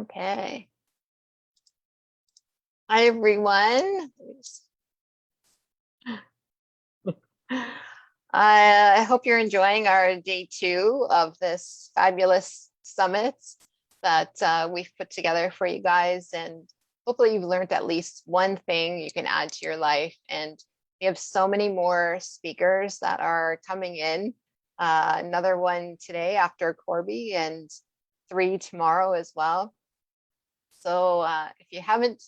Okay. Hi, everyone. I hope you're enjoying our day 2 of this fabulous summit that we've put together for you guys. And hopefully you've learned at least one thing you can add to your life. And we have so many more speakers that are coming in. Another one today after Corby, and 3 tomorrow as well. So if you haven't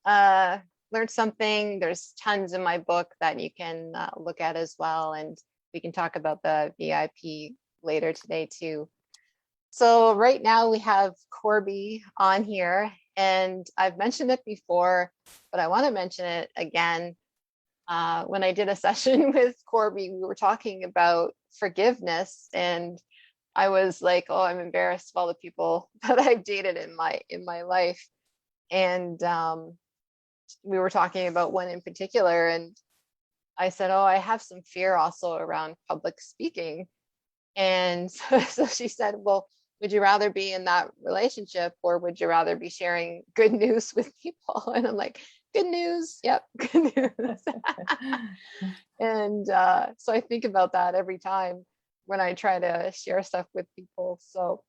learned something, there's tons in my book that you can look at as well. And we can talk about the VIP later today too. So right now we have Corby on here, and I've mentioned it before, but I want to mention it again. When I did a session with Corby, we were talking about forgiveness, and I was like, oh, I'm embarrassed of all the people that I've dated in my life. And we were talking about one in particular, and I said, oh, I have some fear also around public speaking. And so she said, well, would you rather be in that relationship, or would you rather be sharing good news with people? And I'm like, good news. Yep, good news. And so I think about that every time when I try to share stuff with people. So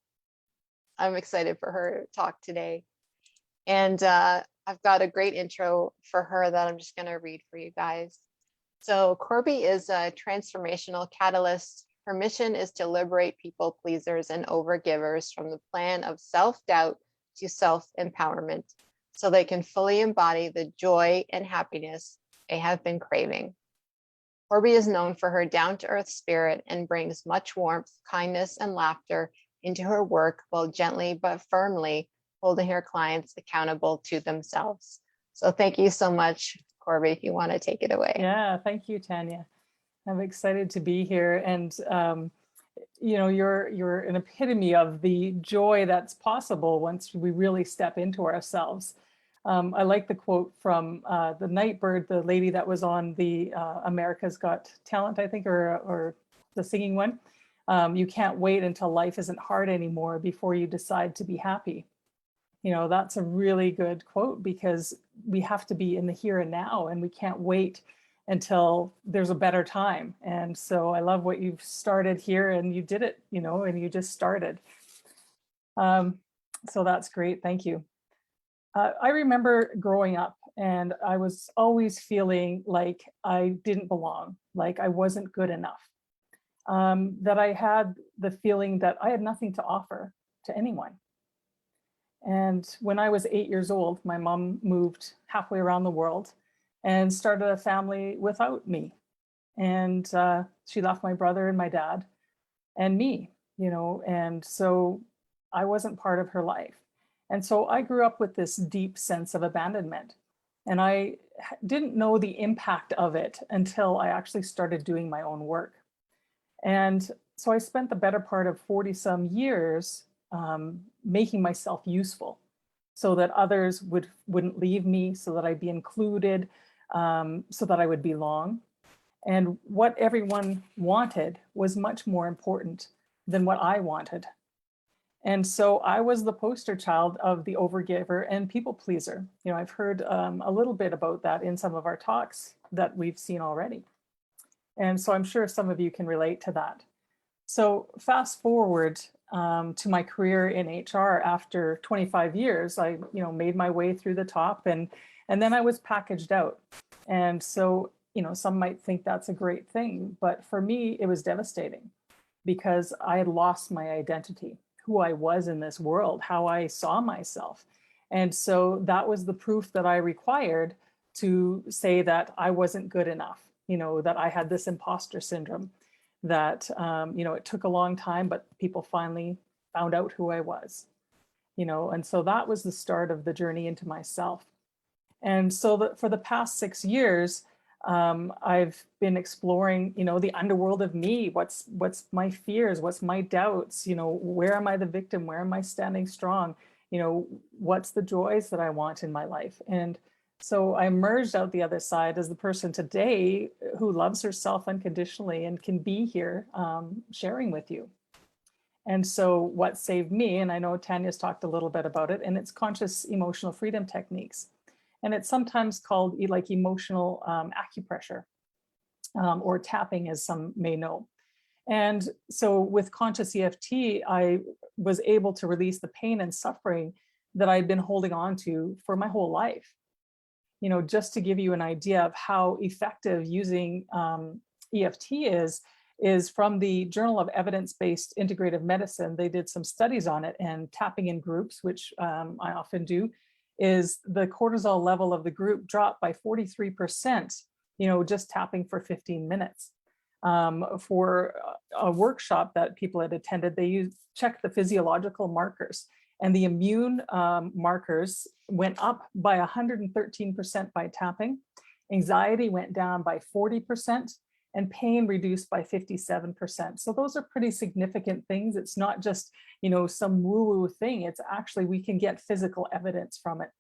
I'm excited for her talk today. And I've got a great intro for her that I'm just going to read for you guys. So Corby is a transformational catalyst. Her mission is to liberate people pleasers and overgivers from the plan of self-doubt to self-empowerment, so they can fully embody the joy and happiness they have been craving. Corby is known for her down-to-earth spirit and brings much warmth, kindness, and laughter into her work, while gently but firmly holding her clients accountable to themselves. So thank you so much, Corby, if you want to take it away. Yeah, thank you, Tanya. I'm excited to be here. And, you know, you're an epitome of the joy that's possible once we really step into ourselves. I like the quote from the Nightbird, the lady that was on the America's Got Talent, I think, or the singing one. You can't wait until life isn't hard anymore before you decide to be happy. You know, that's a really good quote, because we have to be in the here and now, and we can't wait until there's a better time. And so I love what you've started here, and you did it, you know, and you just started. So that's great. Thank you. I remember growing up, and I was always feeling like I didn't belong, like I wasn't good enough, that I had the feeling that I had nothing to offer to anyone. And when I was 8 years old, my mom moved halfway around the world and started a family without me. And she left my brother and my dad and me, you know, and so I wasn't part of her life. And so I grew up with this deep sense of abandonment. And I didn't know the impact of it until I actually started doing my own work. And so I spent the better part of 40 some years making myself useful, so that others wouldn't leave me, so that I'd be included, so that I would belong. And what everyone wanted was much more important than what I wanted. And so I was the poster child of the overgiver and people pleaser. You know, I've heard a little bit about that in some of our talks that we've seen already. And so I'm sure some of you can relate to that. So fast forward to my career in HR after 25 years, I, you know, made my way through the top, and then I was packaged out. And so, you know, some might think that's a great thing, but for me, it was devastating, because I had lost my identity, who I was in this world, how I saw myself. And so that was the proof that I required to say that I wasn't good enough, you know, that I had this imposter syndrome, that, you know, it took a long time, but people finally found out who I was, you know, and so that was the start of the journey into myself. And so for the past 6 years, I've been exploring, you know, the underworld of me. What's my fears? What's my doubts? You know, where am I the victim? Where am I standing strong? You know, what's the joys that I want in my life? And so I emerged out the other side as the person today who loves herself unconditionally and can be here sharing with you. And so what saved me, and I know Tanya's talked a little bit about it, and it's conscious emotional freedom techniques. And it's sometimes called like emotional acupressure, or tapping, as some may know. And so with conscious EFT, I was able to release the pain and suffering that I'd been holding on to for my whole life. Just to give you an idea of how effective using EFT is from the Journal of Evidence-Based Integrative Medicine. They did some studies on it, and tapping in groups, which I often do, is the cortisol level of the group dropped by 43%, just tapping for 15 minutes. For a workshop that people had attended, they checked the physiological markers, and the immune markers went up by 113% by tapping. Anxiety went down by 40%, and pain reduced by 57%. So those are pretty significant things. It's not just, some woo-woo thing. It's actually, we can get physical evidence from it.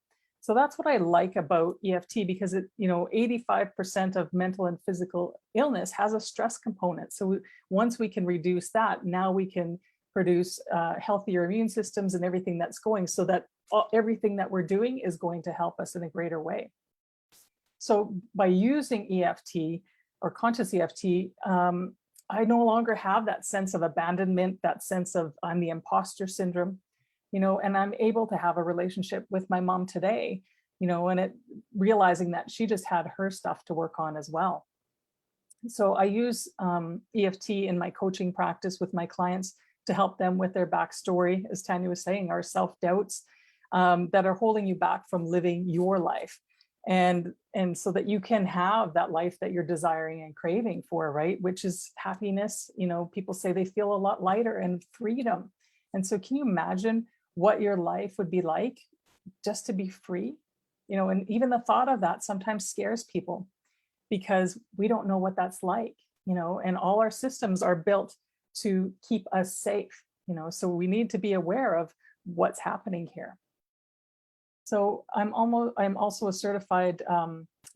So that's what I like about EFT, because 85% of mental and physical illness has a stress component. So once we can reduce that, now we can produce healthier immune systems and everything that's going, so that everything that we're doing is going to help us in a greater way. So by using EFT or conscious EFT, I no longer have that sense of abandonment, that sense of I'm the imposter syndrome, and I'm able to have a relationship with my mom today, and realizing that she just had her stuff to work on as well. So I use EFT in my coaching practice with my clients to help them with their backstory, as Tanya was saying, our self-doubts that are holding you back from living your life. And so that you can have that life that you're desiring and craving for, right? Which is happiness. People say they feel a lot lighter, and freedom. And so can you imagine what your life would be like just to be free? And even the thought of that sometimes scares people, because we don't know what that's like, and all our systems are built to keep us safe, so we need to be aware of what's happening here. So I'm also a certified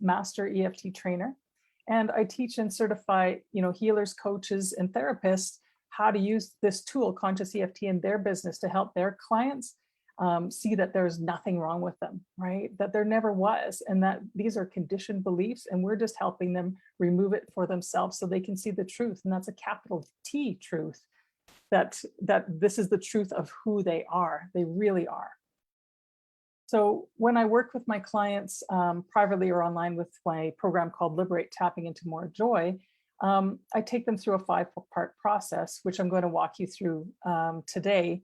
master EFT trainer, and I teach and certify, healers, coaches, and therapists how to use this tool, conscious EFT, in their business to help their clients see that there's nothing wrong with them, right? That there never was, and that these are conditioned beliefs, and we're just helping them remove it for themselves so they can see the truth. And that's a capital T truth, that this is the truth of who they are. They really are. So when I work with my clients privately or online with my program called Liberate Tapping into More Joy, I take them through a 5-part process, which I'm going to walk you through today,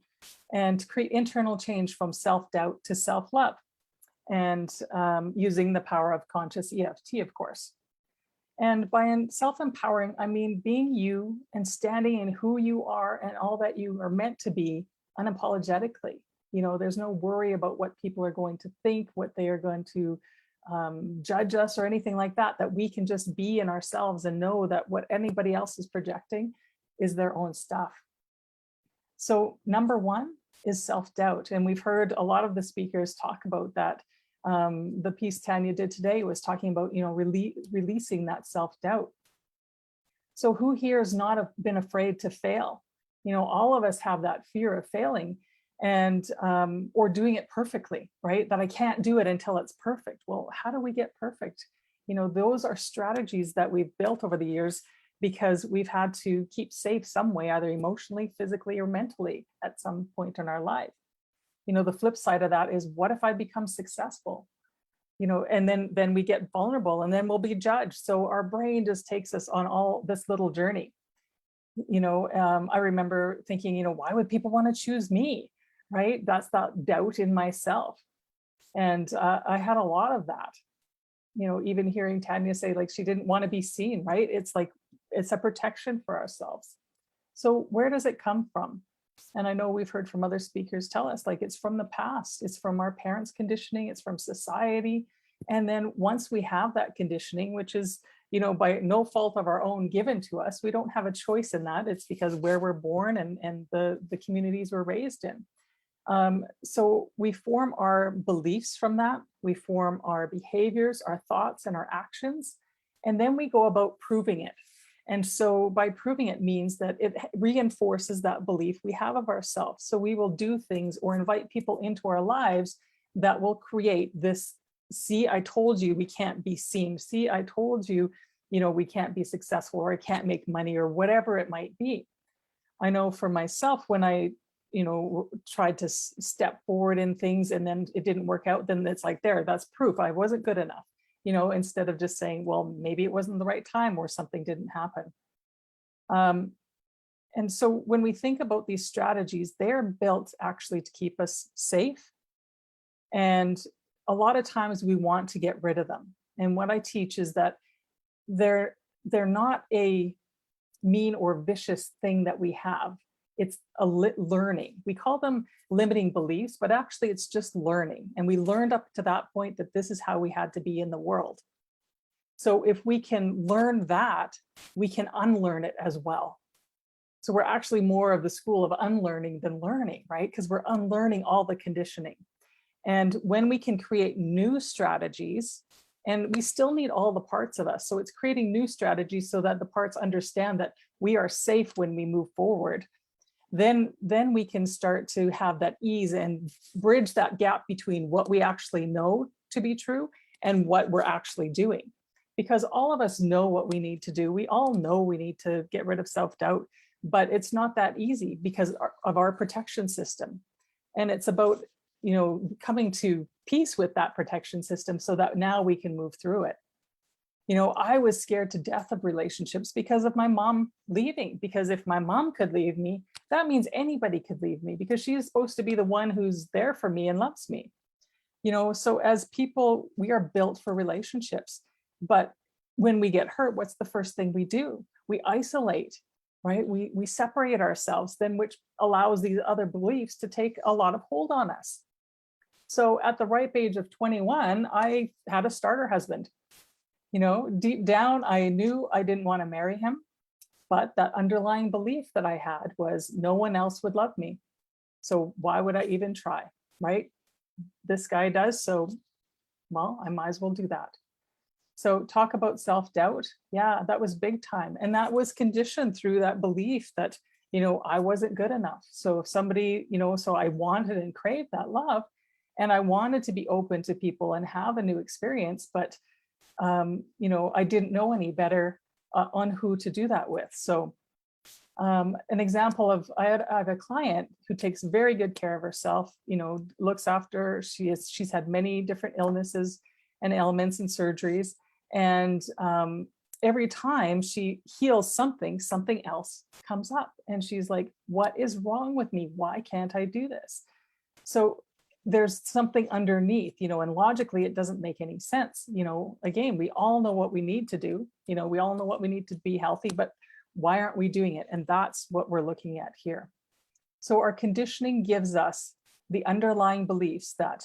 and create internal change from self-doubt to self-love, and using the power of conscious EFT, of course. And by self-empowering, I mean being you and standing in who you are and all that you are meant to be unapologetically. There's no worry about what people are going to think, what they are going to judge us or anything like that, that we can just be in ourselves and know that what anybody else is projecting is their own stuff. So number one is self-doubt. And we've heard a lot of the speakers talk about that. The piece Tanya did today was talking about, releasing that self-doubt. So who here has not been afraid to fail? All of us have that fear of failing, and or doing it perfectly, right? That I can't do it until it's perfect. Well, how do we get perfect? Those are strategies that we've built over the years because we've had to keep safe some way, either emotionally, physically, or mentally at some point in our life. The flip side of that is, what if I become successful? And then we get vulnerable, and then we'll be judged. So our brain just takes us on all this little journey. I remember thinking, why would people want to choose me? Right? That's that doubt in myself. And I had a lot of that, even hearing Tanya say, like, she didn't want to be seen, right? It's like, it's a protection for ourselves. So where does it come from? And I know we've heard from other speakers tell us, like, it's from the past, it's from our parents' conditioning, it's from society. And then once we have that conditioning, which is, by no fault of our own given to us, we don't have a choice in that. It's because where we're born and the communities we're raised in. So we form our beliefs from that. We form our behaviors, our thoughts, and our actions. And then we go about proving it. And so by proving it means that it reinforces that belief we have of ourselves. So we will do things or invite people into our lives that will create this, see, I told you we can't be seen. See, I told you, we can't be successful, or I can't make money, or whatever it might be. I know for myself, when I, tried to step forward in things and then it didn't work out, then it's like, that's proof I wasn't good enough, instead of just saying, well, maybe it wasn't the right time or something didn't happen. And so when we think about these strategies, they're built actually to keep us safe. And a lot of times we want to get rid of them. And what I teach is that they're not a mean or vicious thing that we have. It's a learning. We call them limiting beliefs, but actually it's just learning. And we learned up to that point that this is how we had to be in the world. So if we can learn that, we can unlearn it as well. So we're actually more of the school of unlearning than learning, right? Because we're unlearning all the conditioning. And when we can create new strategies, and we still need all the parts of us. So it's creating new strategies so that the parts understand that we are safe when we move forward. Then we can start to have that ease and bridge that gap between what we actually know to be true and what we're actually doing. Because all of us know what we need to do. We all know we need to get rid of self-doubt, but it's not that easy because of our protection system. And it's about, coming to peace with that protection system so that now we can move through it. I was scared to death of relationships because of my mom leaving, because if my mom could leave me, that means anybody could leave me, because she is supposed to be the one who's there for me and loves me. So as people, we are built for relationships, but when we get hurt, what's the first thing we do? We isolate, right? We separate ourselves, then, which allows these other beliefs to take a lot of hold on us. So at the ripe age of 21, I had a starter husband. Deep down, I knew I didn't want to marry him, but that underlying belief that I had was no one else would love me. So why would I even try, right? This guy does, so, well, I might as well do that. So talk about self-doubt. Yeah, that was big time. And that was conditioned through that belief that, I wasn't good enough. So if somebody, so I wanted and craved that love, and I wanted to be open to people and have a new experience, but I didn't know any better on who to do that with. So an example of, I have a client who takes very good care of herself, looks after, she's had many different illnesses and ailments and surgeries. And every time she heals something else comes up. And she's like, what is wrong with me? Why can't I do this? So there's something underneath, and logically it doesn't make any sense. Again, we all know what we need to do, we all know what we need to be healthy, but why aren't we doing it? And that's what we're looking at here. So our conditioning gives us the underlying beliefs that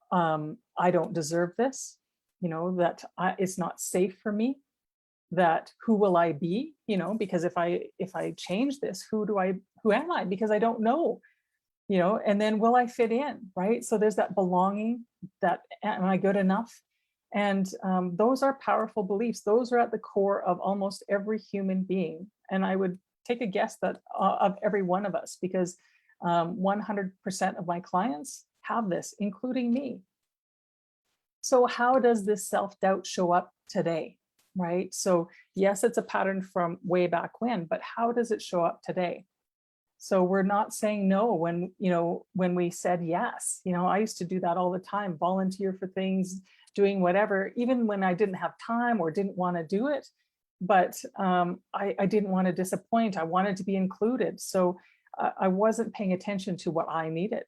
I don't deserve this, that it's not safe for me, that who will I be, because if I change this, who am I? Because I don't know. And then will I fit in, right? So there's that belonging, that am I good enough? And those are powerful beliefs. Those are at the core of almost every human being. And I would take a guess that of every one of us, because 100% of my clients have this, including me. So how does this self-doubt show up today, right? So yes, it's a pattern from way back when, but how does it show up today? So we're not saying no when we said yes. I used to do that all the time, volunteer for things, doing whatever, even when I didn't have time or didn't want to do it. But I didn't want to disappoint. I wanted to be included. So I wasn't paying attention to what I needed,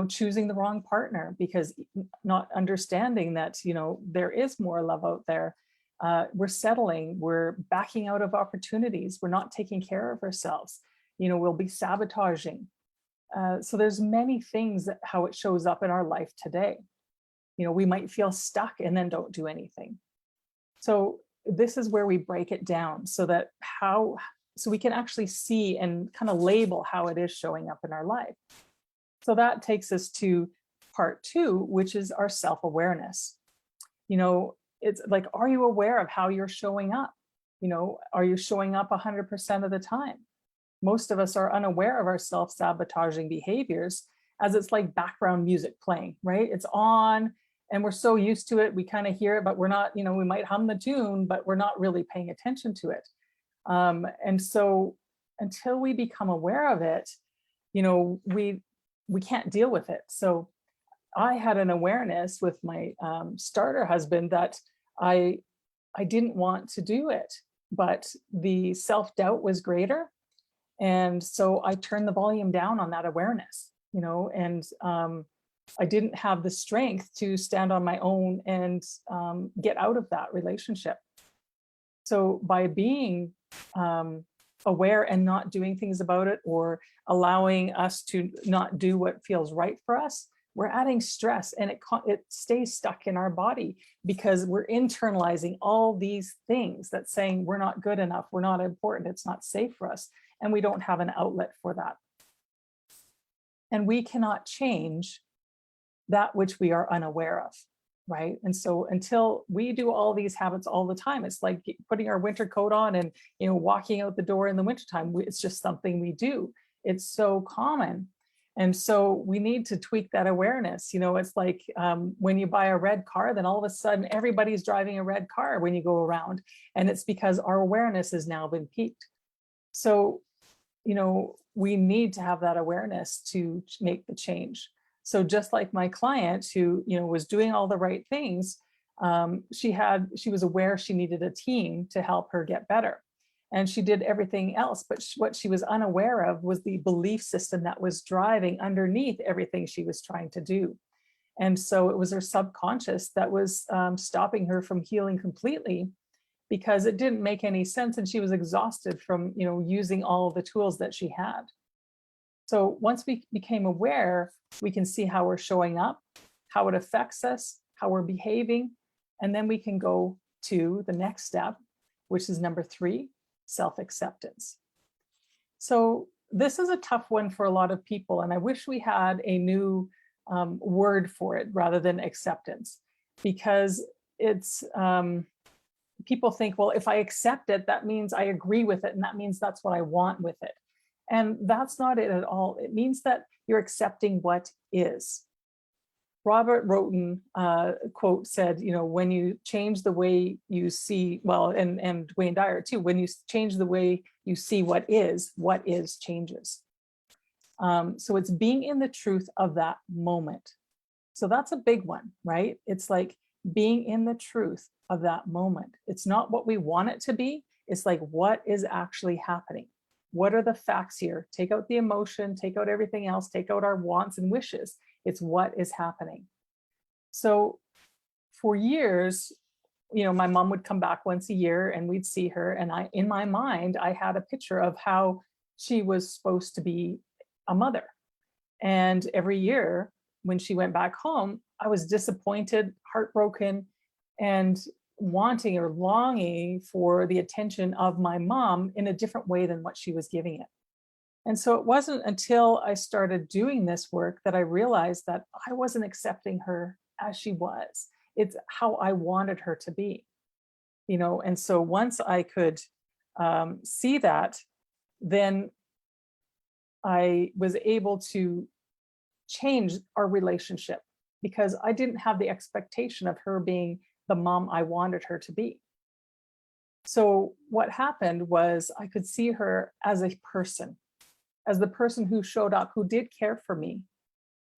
choosing the wrong partner because not understanding that, there is more love out there. We're settling, we're backing out of opportunities. We're not taking care of ourselves. We'll be sabotaging. So there's many things that how it shows up in our life today. We might feel stuck and then don't do anything. So this is where we break it down so we can actually see and kind of label how it is showing up in our life. So that takes us to part 2, which is our self-awareness. It's like, are you aware of how you're showing up? Are you showing up 100% of the time? Most of us are unaware of our self-sabotaging behaviors, as it's like background music playing, right? It's on and we're so used to it. We kind of hear it, but we're not, we might hum the tune, but we're not really paying attention to it. And so until we become aware of it, we can't deal with it. So I had an awareness with my starter husband that I didn't want to do it, but the self-doubt was greater. And so I turned the volume down on that awareness, and I didn't have the strength to stand on my own and get out of that relationship. So by being aware and not doing things about it, or allowing us to not do what feels right for us, we're adding stress, and it stays stuck in our body because we're internalizing all these things that's saying we're not good enough, we're not important, it's not safe for us, and we don't have an outlet for that. And we cannot change that which we are unaware of, right? And so until we do all these habits all the time, it's like putting our winter coat on and walking out the door in the wintertime. It's just something we do. It's so common. And so we need to tweak that awareness. It's like when you buy a red car, then all of a sudden everybody's driving a red car when you go around. And it's because our awareness has now been peaked. So, we need to have that awareness to make the change. So just like my client who, was doing all the right things, she was aware she needed a team to help her get better. And she did everything else, but what she was unaware of was the belief system that was driving underneath everything she was trying to do. And so it was her subconscious that was stopping her from healing completely, because it didn't make any sense, and she was exhausted from using all of the tools that she had. So once we became aware, we can see how we're showing up, how it affects us, how we're behaving, and then we can go to the next step, which is number 3, self-acceptance. So this is a tough one for a lot of people, and I wish we had a new word for it rather than acceptance, because it's people think, well, if I accept it, that means I agree with it, and that means that's what I want with it. And that's not it at all. It means that you're accepting what is. Robert Roten quote said, when you change the way you see, and Wayne Dyer too, when you change the way you see what is changes. So it's being in the truth of that moment. So that's a big one, right? It's like being in the truth of that moment. It's not what we want it to be. It's like, what is actually happening? What are the facts here? Take out the emotion, take out everything else, take out our wants and wishes. It's what is happening. So for years, my mom would come back once a year and we'd see her. And in my mind, I had a picture of how she was supposed to be a mother. And every year when she went back home, I was disappointed, heartbroken, and wanting or longing for the attention of my mom in a different way than what she was giving it. And so it wasn't until I started doing this work that I realized that I wasn't accepting her as she was. It's how I wanted her to be, and so once I could see that, then I was able to change our relationship, because I didn't have the expectation of her being the mom I wanted her to be. So what happened was I could see her as a person, as the person who showed up, who did care for me,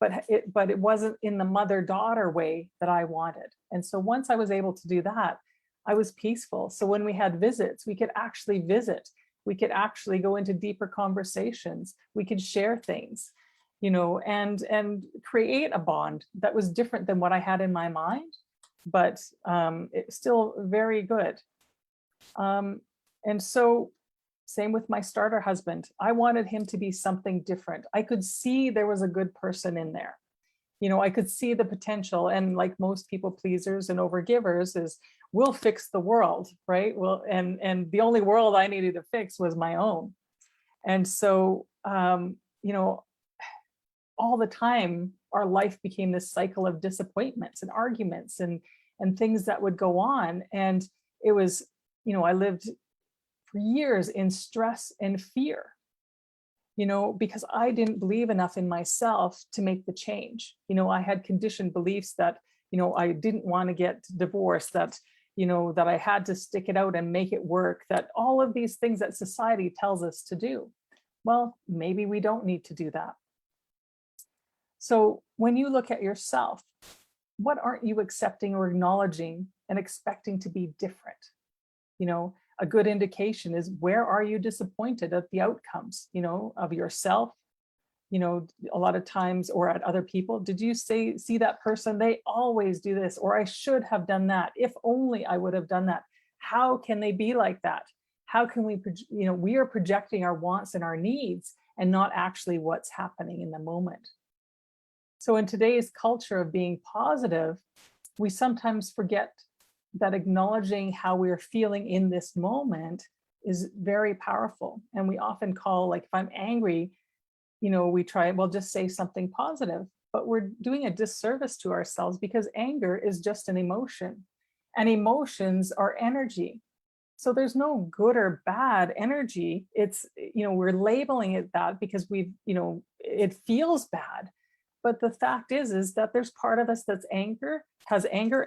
but it wasn't in the mother-daughter way that I wanted. And so once I was able to do that, I was peaceful. So when we had visits, we could actually visit. We could actually go into deeper conversations. We could share things, and create a bond that was different than what I had in my mind, but it's still very good. And so same with my starter husband. I wanted him to be something different. I could see there was a good person in there. I could see the potential, and like most people pleasers and overgivers is, we'll fix the world, right? Well, and the only world I needed to fix was my own. And so, all the time, our life became this cycle of disappointments and arguments and things that would go on. And it was, I lived for years in stress and fear, because I didn't believe enough in myself to make the change. I had conditioned beliefs that, I didn't want to get divorced, that, that I had to stick it out and make it work, that all of these things that society tells us to do. Well, maybe we don't need to do that. So when you look at yourself, what aren't you accepting or acknowledging and expecting to be different? A good indication is, where are you disappointed at the outcomes, of yourself, a lot of times, or at other people? Did you see that person, they always do this, or I should have done that, if only I would have done that. How can they be like that? How can we are projecting our wants and our needs and not actually what's happening in the moment. So in today's culture of being positive, we sometimes forget that acknowledging how we're feeling in this moment is very powerful. And we often call, like, if I'm angry, we try, well, just say something positive, but we're doing a disservice to ourselves, because anger is just an emotion, and emotions are energy. So there's no good or bad energy. It's, we're labeling it that because it feels bad. But the fact is that there's part of us has anger,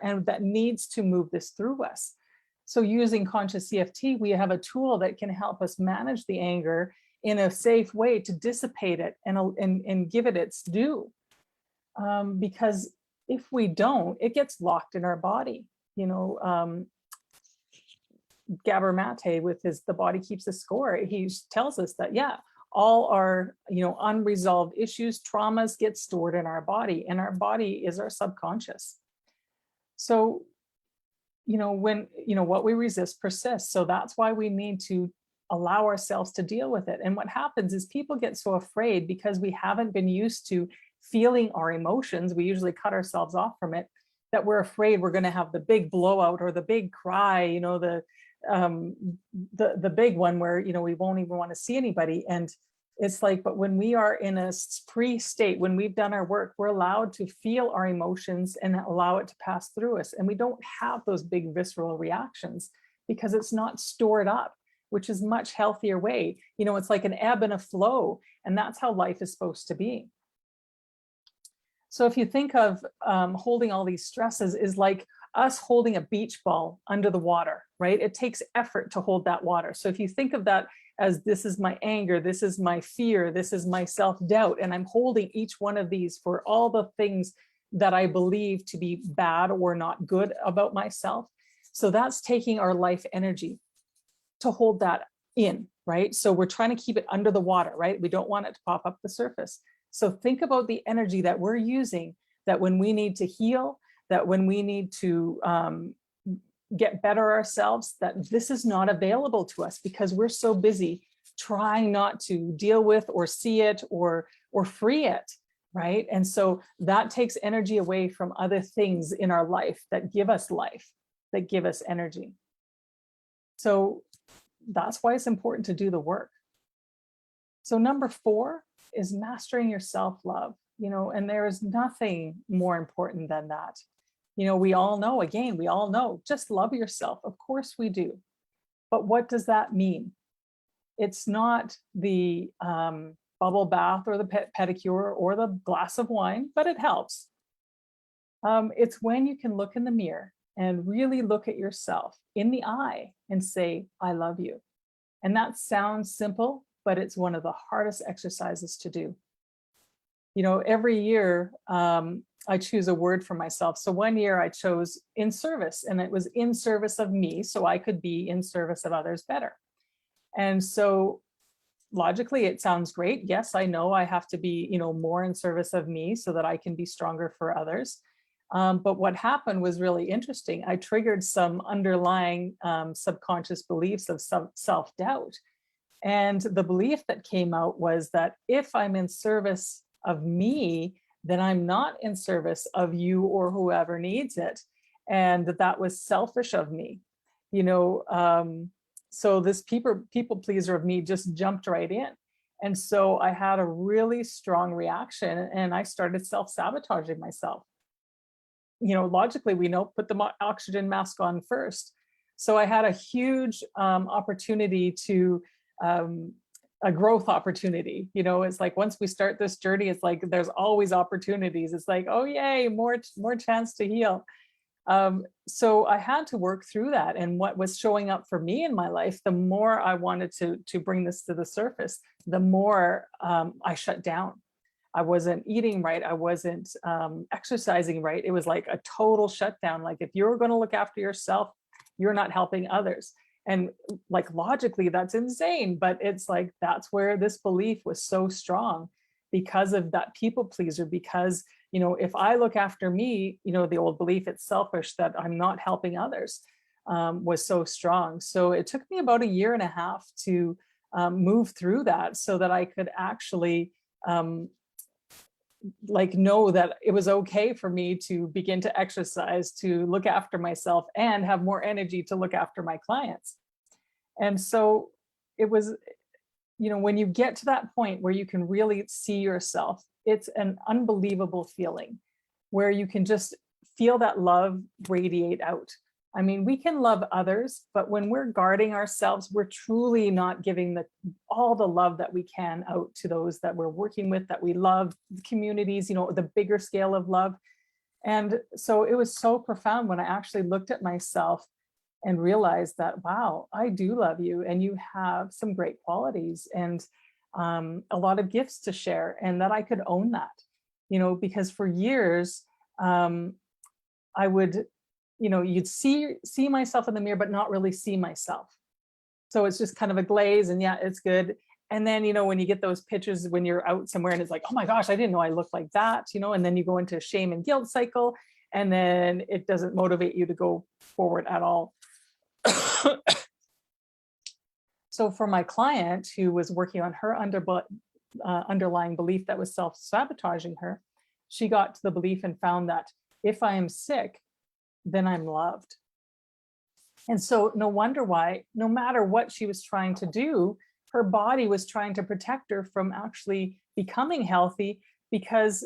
and that needs to move this through us. So using conscious EFT, we have a tool that can help us manage the anger in a safe way to dissipate it and give it its due. Because if we don't, it gets locked in our body. Gabor Mate, with The Body Keeps the Score, he tells us that, all our unresolved issues, traumas, get stored in our body, and our body is our subconscious. So when what we resist persists. So that's why we need to allow ourselves to deal with it. And what happens is, people get so afraid because we haven't been used to feeling our emotions. We usually cut ourselves off from it, that we're afraid we're going to have the big blowout or the big cry, the big one where we won't even want to see anybody. And it's like, but when we are in a free state, when we've done our work, we're allowed to feel our emotions and allow it to pass through us. And we don't have those big visceral reactions because it's not stored up, which is much healthier way. It's like an ebb and a flow, and that's how life is supposed to be. So if you think of holding all these stresses is like us holding a beach ball under the water, right? It takes effort to hold that water. So if you think of that as, this is my anger, this is my fear, this is my self-doubt, and I'm holding each one of these for all the things that I believe to be bad or not good about myself. So that's taking our life energy to hold that in, right? So we're trying to keep it under the water, right? We don't want it to pop up the surface. So think about the energy that we're using, that when we need to heal, that when we need to get better ourselves, that this is not available to us because we're so busy trying not to deal with or see it or free it, right? And so that takes energy away from other things in our life, that give us energy. So that's why it's important to do the work. So number 4 is mastering your self-love, and there is nothing more important than that. We all know, just love yourself. Of course we do. But what does that mean? It's not the bubble bath or the pedicure or the glass of wine, but it helps. It's when you can look in the mirror and really look at yourself in the eye and say, I love you. And that sounds simple, but it's one of the hardest exercises to do. Every year, I choose a word for myself. So one year I chose in service, and it was in service of me, so I could be in service of others better. And so logically, it sounds great. Yes, I know I have to be, more in service of me so that I can be stronger for others. But what happened was really interesting. I triggered some underlying subconscious beliefs of self-doubt. And the belief that came out was that if I'm in service of me, then I'm not in service of you or whoever needs it. And that was selfish of me, so this people pleaser of me just jumped right in. And so I had a really strong reaction, and I started self-sabotaging myself. Logically, we know, put the oxygen mask on first. So I had a huge opportunity to, a growth opportunity. It's like once we start this journey, it's like there's always opportunities. It's like, oh yay, more chance to heal. So I had to work through that. And what was showing up for me in my life, the more I wanted to bring this to the surface, the more I shut down. I wasn't eating right. I wasn't exercising right. It was like a total shutdown. Like if you're going to look after yourself, you're not helping others. And like logically, that's insane. But it's like, that's where this belief was so strong, because of that people pleaser. Because, if I look after me, the old belief, it's selfish, that I'm not helping others, was so strong. So it took me about 1.5 years to move through that, so that I could actually like know that it was okay for me to begin to exercise, to look after myself, and have more energy to look after my clients. And so it was, when you get to that point where you can really see yourself, it's an unbelievable feeling where you can just feel that love radiate out. I mean, we can love others, but when we're guarding ourselves, we're truly not giving all the love that we can out to those that we're working with, that we love, the communities, the bigger scale of love. And so it was so profound when I actually looked at myself and realized that, wow, I do love you, and you have some great qualities, and a lot of gifts to share, and that I could own that, because for years, I would, you'd see myself in the mirror, but not really see myself. So it's just kind of a glaze, and yeah, it's good. And then, when you get those pictures when you're out somewhere and it's like, oh my gosh, I didn't know I looked like that, and then you go into a shame and guilt cycle, and then it doesn't motivate you to go forward at all. So for my client who was working on her underlying belief that was self-sabotaging her, she got to the belief and found that if I am sick, then I'm loved. And so no wonder why, no matter what she was trying to do, her body was trying to protect her from actually becoming healthy, because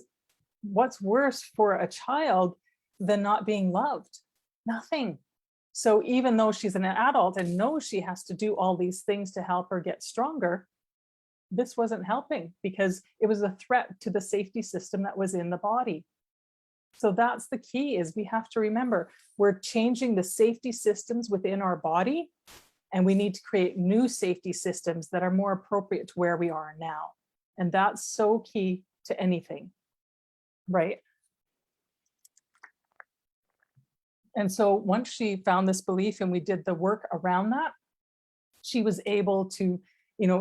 what's worse for a child than not being loved? Nothing. So even though she's an adult and knows she has to do all these things to help her get stronger, this wasn't helping, because it was a threat to the safety system that was in the body. So that's the key, is we have to remember we're changing the safety systems within our body, and we need to create new safety systems that are more appropriate to where we are now. And that's so key to anything, right? And so once she found this belief and we did the work around that, she was able to,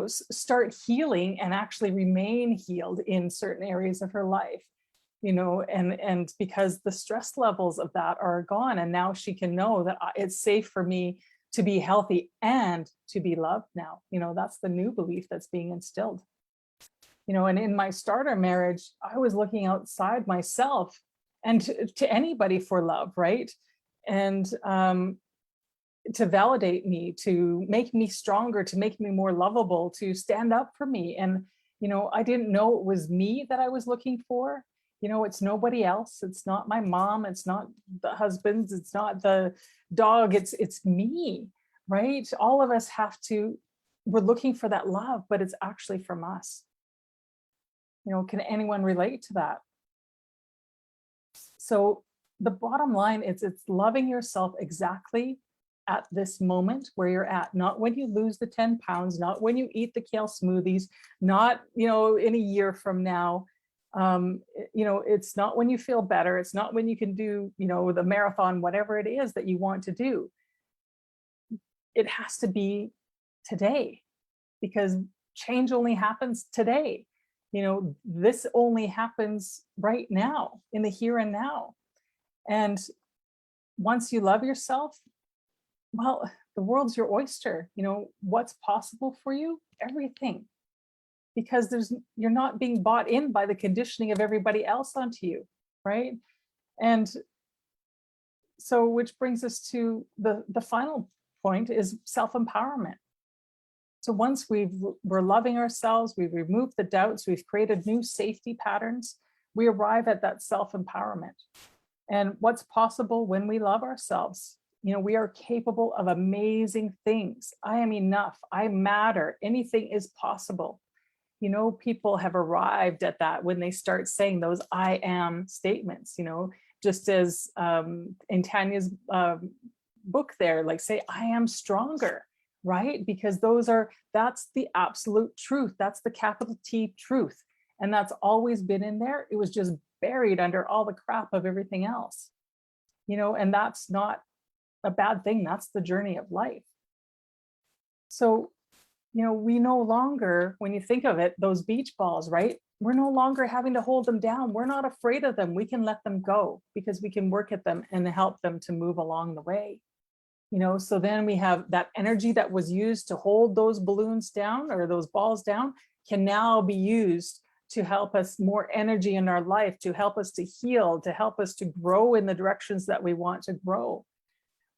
start healing and actually remain healed in certain areas of her life, and because the stress levels of that are gone. And now she can know that it's safe for me to be healthy and to be loved now. That's the new belief that's being instilled. And in my starter marriage, I was looking outside myself and to anybody for love, right? And to validate me, to make me stronger, to make me more lovable, to stand up for me. And, I didn't know it was me that I was looking for. It's nobody else. It's not my mom. It's not the husbands. It's not the dog. It's me, right? All of us we're looking for that love, but it's actually from us. Can anyone relate to that? So the bottom line is, it's loving yourself exactly at this moment where you're at, not when you lose the 10 pounds, not when you eat the kale smoothies, not, in a year from now. It's not when you feel better. It's not when you can do, the marathon, whatever it is that you want to do. It has to be today, because change only happens today. This only happens right now, in the here and now. And once you love yourself, well, the world's your oyster. What's possible for you? Everything. Because you're not being bought in by the conditioning of everybody else onto you, right? And so, which brings us to the final point, is self-empowerment. So once we're loving ourselves, we've removed the doubts, we've created new safety patterns, we arrive at that self-empowerment. And what's possible when we love ourselves? We are capable of amazing things. I am enough. I matter. Anything is possible. People have arrived at that when they start saying those I am statements, just as in Tanya's book there, like say, I am stronger, right? Because that's the absolute truth. That's the capital T truth. And that's always been in there. It was just buried under all the crap of everything else, and that's not a bad thing. That's the journey of life. So, we no longer, when you think of it, those beach balls, right? We're no longer having to hold them down. We're not afraid of them. We can let them go because we can work at them and help them to move along the way. So then we have that energy that was used to hold those balloons down or those balls down can now be used to help us more energy in our life, to help us to heal, to help us to grow in the directions that we want to grow,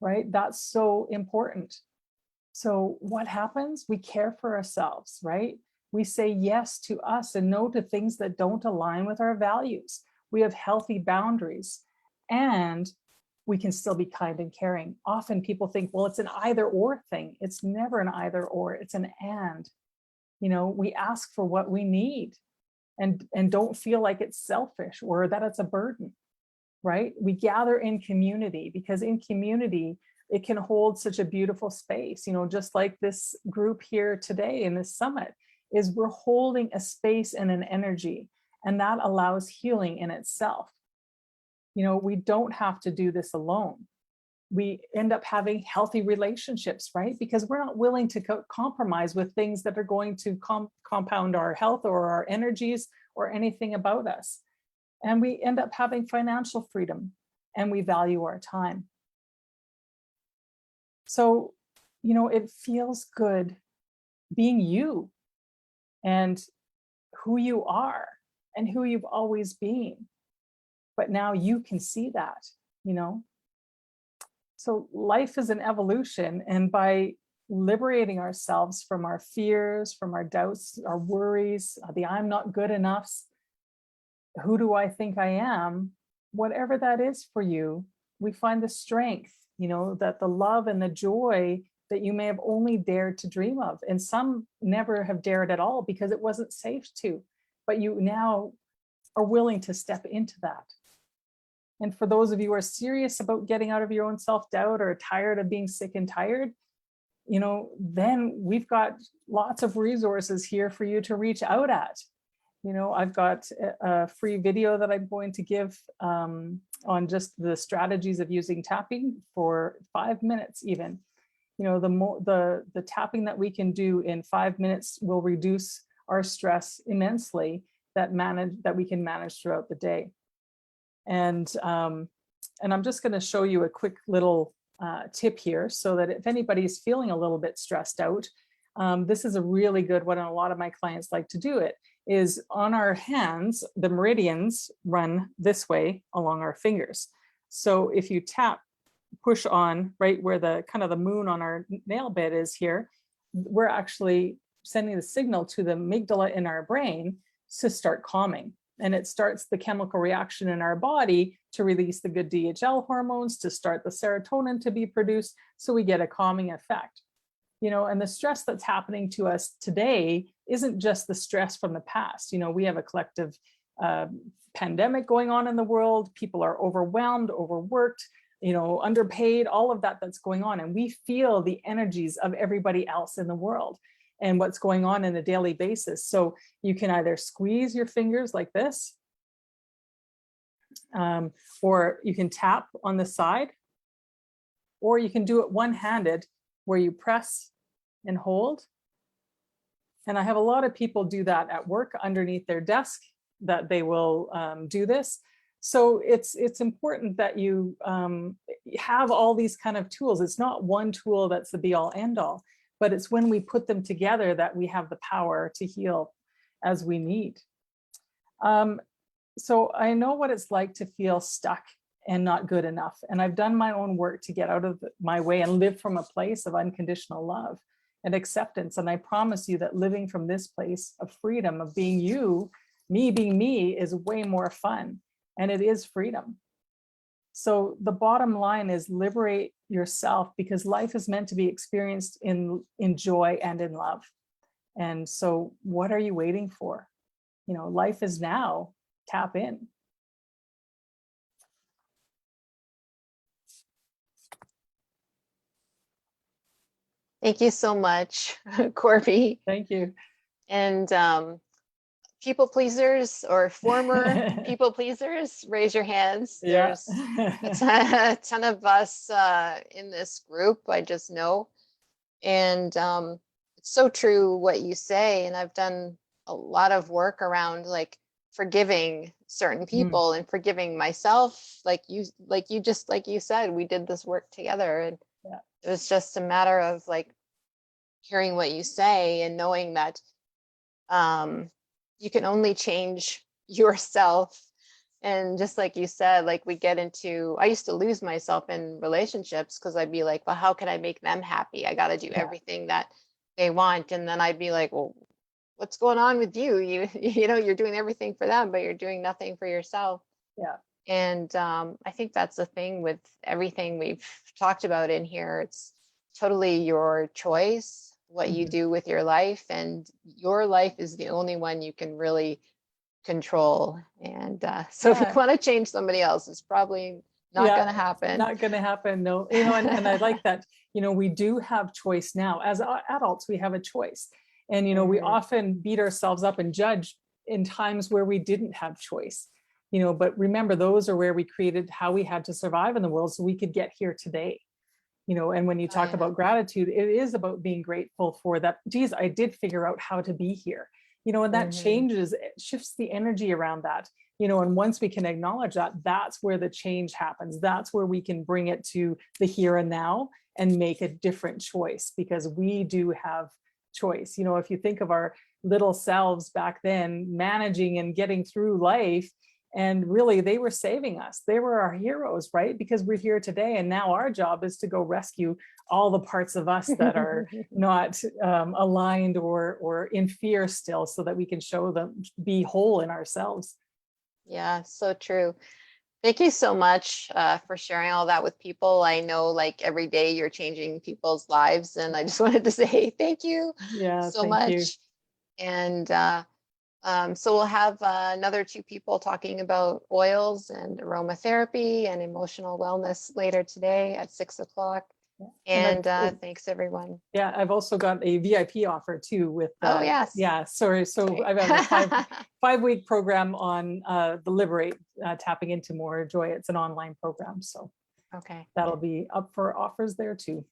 right? That's so important. So what happens? We care for ourselves, right? We say yes to us and no to things that don't align with our values. We have healthy boundaries and we can still be kind and caring. Often people think, well, it's an either or thing. It's never an either or, it's an and. We ask for what we need and don't feel like it's selfish or that it's a burden, right? We gather in community because in community, it can hold such a beautiful space, just like this group here today in this summit is we're holding a space and an energy, and that allows healing in itself. We don't have to do this alone. We end up having healthy relationships, right? Because we're not willing to compromise with things that are going to compound our health or our energies or anything about us. And we end up having financial freedom and we value our time. So, it feels good being you and who you are and who you've always been. But now you can see that, So life is an evolution. And by liberating ourselves from our fears, from our doubts, our worries, the I'm not good enoughs, who do I think I am? Whatever that is for you, we find the strength, that the love and the joy that you may have only dared to dream of. And some never have dared at all because it wasn't safe to, but you now are willing to step into that. And for those of you who are serious about getting out of your own self-doubt or tired of being sick and tired, then we've got lots of resources here for you to reach out at. I've got a free video that I'm going to give on just the strategies of using tapping for 5 minutes even. The tapping that we can do in 5 minutes will reduce our stress immensely that we can manage throughout the day. And I'm just going to show you a quick little tip here so that if anybody's feeling a little bit stressed out, this is a really good one. And a lot of my clients like to do it is on our hands, the meridians run this way along our fingers. So if you tap, push on right where the kind of the moon on our nail bed is here, we're actually sending the signal to the amygdala in our brain to start calming. And it starts the chemical reaction in our body to release the good DHL hormones, to start the serotonin to be produced. So we get a calming effect. And the stress that's happening to us today isn't just the stress from the past. We have a collective pandemic going on in the world. People are overwhelmed, overworked, underpaid, all of that that's going on. And we feel the energies of everybody else in the world and what's going on a daily basis. So you can either squeeze your fingers like this, or you can tap on the side, or you can do it one-handed where you press and hold. And I have a lot of people do that at work underneath their desk, that they will do this. So it's important that you have all these kind of tools. It's not one tool that's the be all end all, but it's when we put them together that we have the power to heal as we need. So I know what it's like to feel stuck and not good enough. And I've done my own work to get out of my way and live from a place of unconditional love and acceptance. And I promise you that living from this place of freedom, of being you, me being me, is way more fun. And it is freedom. So the bottom line is liberate yourself, because life is meant to be experienced in joy and in love. And so what are you waiting for? You know, life is now. Tap in. Thank you so much, Corby. Thank you. And people pleasers or former people pleasers, raise your hands. Yeah. There's a ton of us in this group, I just know. And it's so true what you say. And I've done a lot of work around like forgiving certain Mm, people and forgiving myself. Like you said, we did this work together, and yeah. it was just a matter of like hearing what you say and knowing that um, you can only change yourself. And just like you said, like I used to lose myself in relationships because I'd be like, well, how can I make them happy? I got to do Yeah. everything that they want. And then I'd be like, well, what's going on with you? You know, you're doing everything for them, but you're doing nothing for yourself. Yeah. And I think that's the thing with everything we've talked about in here. It's totally your choice what you Mhm. do with your life, and your life is the only one you can really control. And so if you Yeah. want to change somebody else, it's probably not Yeah. going to happen. Not going to happen. No, you know, and I like that, you know, we do have choice now. As adults, we have a choice. And, you know, we Hmm. often beat ourselves up and judge in times where we didn't have choice, you know, but remember, those are where we created how we had to survive in the world so we could get here today. You know, and when you Oh, talk yeah. about gratitude, it is about being grateful for that. Geez, I did figure out how to be here, you know, and that Hmm. changes, it shifts the energy around that, you know, and once we can acknowledge that, that's where the change happens. That's where we can bring it to the here and now and make a different choice, because we do have choice. You know, if you think of our little selves back then managing and getting through life, and really they were saving us, they were our heroes, right? Because we're here today, and now our job is to go rescue all the parts of us that are not aligned or in fear still, so that we can show them, be whole in ourselves. Yeah, so true. Thank you so much for sharing all that with people. I know like every day you're changing people's lives, and I just wanted to say thank you Yeah, so thank you. much. And so we'll have another two people talking about oils and aromatherapy and emotional wellness later today at 6 o'clock. And And thanks, everyone. yeah, I've also got a VIP offer too with Oh, yes. yeah, sorry. So Great. I have a 5 week program on the Liberate, tapping into more joy. It's an online program. So Okay. that'll be up for offers there too.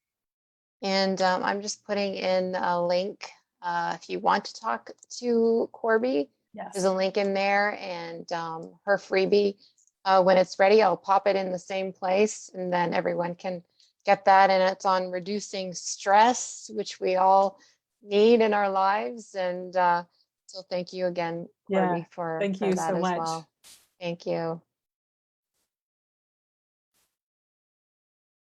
And I'm just putting in a link. If you want to talk to Corby, there's Yes. a link in there, and her freebie. When it's ready, I'll pop it in the same place, and then everyone can get that. And it's on reducing stress, which we all need in our lives. And so thank you again, Yeah. Corby, for Thank you that so as much. well. Thank you.